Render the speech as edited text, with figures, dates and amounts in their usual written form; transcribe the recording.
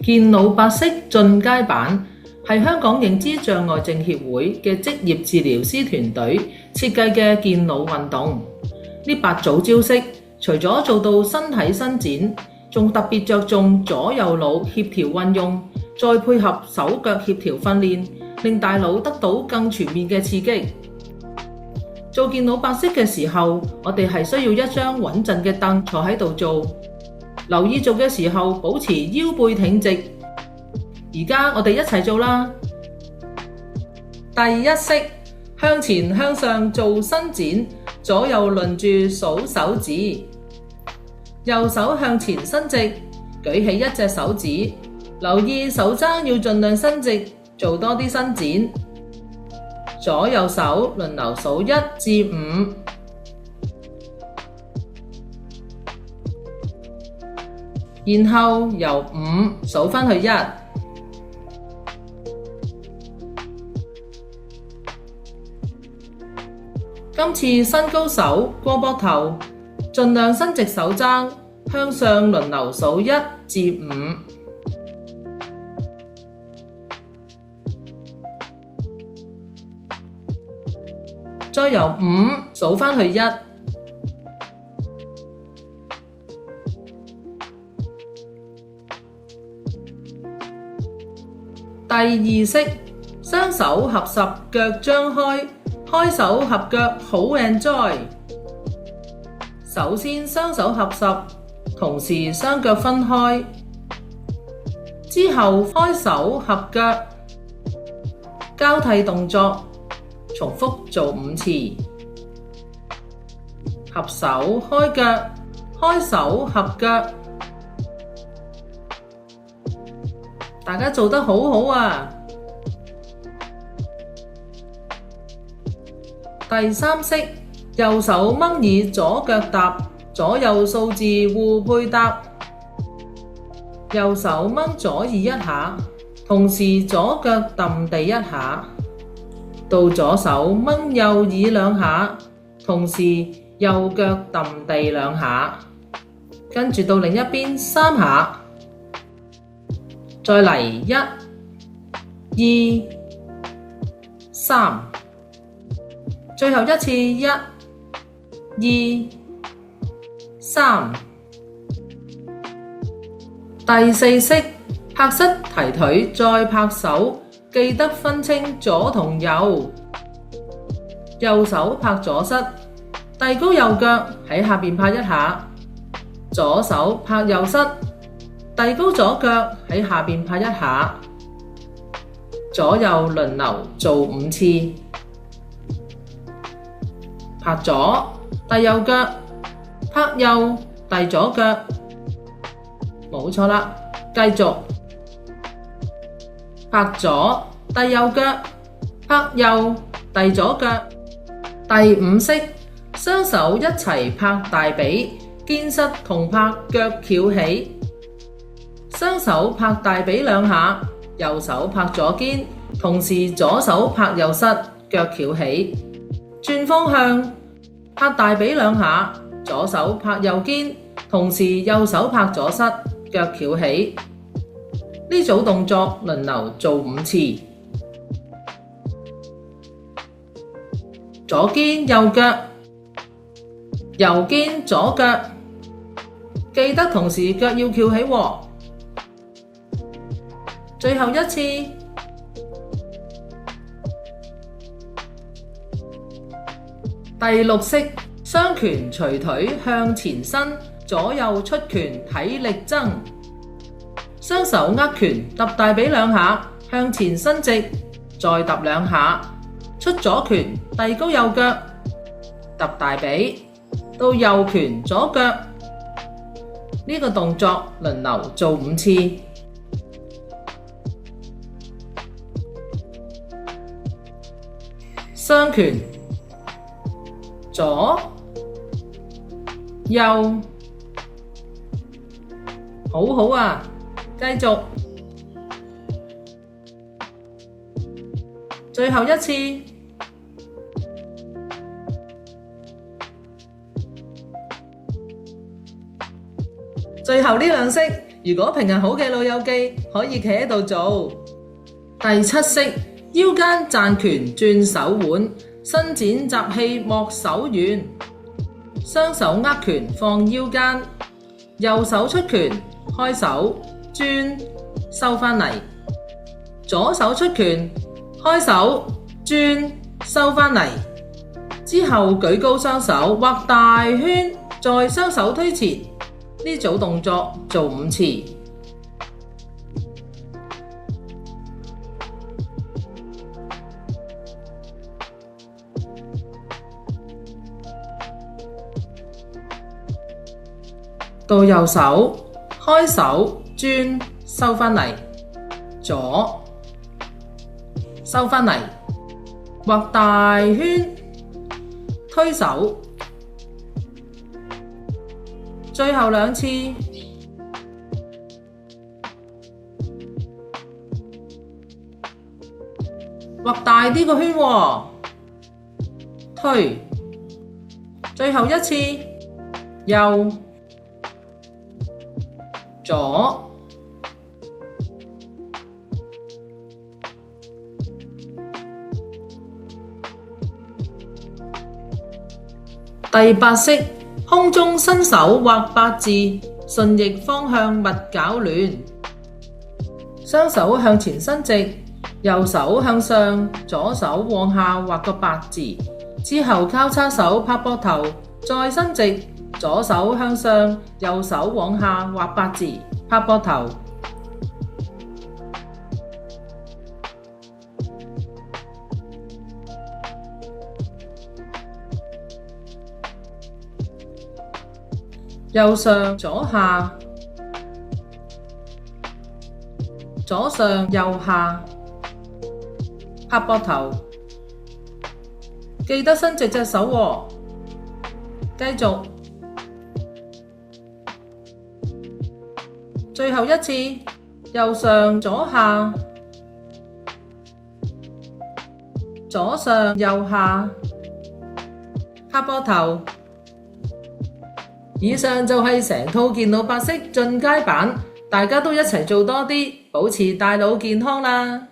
健腦百式進階版係香港認知障礙症協會嘅職業治療師團隊設計嘅健腦運動。呢8組招式，除咗做到身體伸展，仲特別着重左右腦協調運用，再配合手腳協調訓練，令大腦得到更全面嘅刺激。做健腦百式嘅時候，我哋係需要一張穩陣嘅凳坐喺度做。留意做嘅時候，保持腰背挺直。而家我哋一齊做啦。第一式，向前向上做伸展，左右輪住數手指。右手向前伸直，舉起一隻手指，留意手踭要盡量伸直，做多啲伸展。左右手輪流數1至5。然後由5數返去1。今次伸高手過膊頭，盡量伸直手踭，向上輪流數1至5。再由5數返去1。第二式，雙手合十，腳張開，開手合腳，好 enjoy。首先雙手合十，同時雙腳分開，之後開手合腳，交替動作，重複做5次。合手開腳，開手合腳。大家做得好好啊！第三式，右手掹以左腳踏，左右數字互配搭。右手掹左耳一下，同時左腳揼地一下。到左手掹右耳兩下，同時右腳揼地2下。跟住到另一邊3下。再嚟1、2、3，最後一次1、2、3。第四式，拍膝提腿再拍手，記得分清左同右。右手拍左膝，遞高右腳喺下邊拍一下，左手拍右膝，遞高左腳喺下邊拍一下，左右輪流做5次。拍左，遞右腳，拍右，遞左腳。冇錯啦，繼續。拍左，遞右腳，拍右，遞左腳。第5式，雙手一齊拍大髀，肩膝同拍腳翹起。雙手拍大髀2下，右手拍左肩，同時左手拍右膝，腳翹起。轉方向，拍大髀2下，左手拍右肩，同時右手拍左膝，腳翹起。呢組動作輪流做5次。左肩右腳，右肩左腳，記得同時腳要翹起喎。最後一次。第6式，雙拳捶腿向前伸，左右出拳體力增。雙手握拳揼大髀2下，向前伸直，再揼2下，出左拳遞高右腳，揼大髀，到右拳左腳。呢個動作輪流做5次。雙拳，左、右，好好啊！繼續，最後一次。最後呢兩式，如果平衡好嘅老友記，可以企喺度做。第七式，腰間攢拳轉手腕，伸展集氣莫手軟。雙手握拳放腰間，右手出拳開手轉收返嚟，左手出拳開手轉收返嚟，之後舉高雙手畫大圈，再雙手推前。呢組動作做5次。到右手開手轉收返嚟，左收返嚟，畫大圈推手，最後2次。畫大啲個圈喎，推，最後1次，右左，第8式，空中伸手畫8字，順逆方向勿攪亂。雙手向前伸直，右手向上，左手往下畫個8字，之後交叉手拍膊頭，再伸直。左手向上，右手往下畫8字，拍膊頭。右上左下，左上右下，拍膊頭。記得伸直隻手喎，繼續。最後1次，右上左下，左上右下，拍膊頭。以上就係成套健腦8式進階版，大家都一齊做多啲，保持大腦健康啦！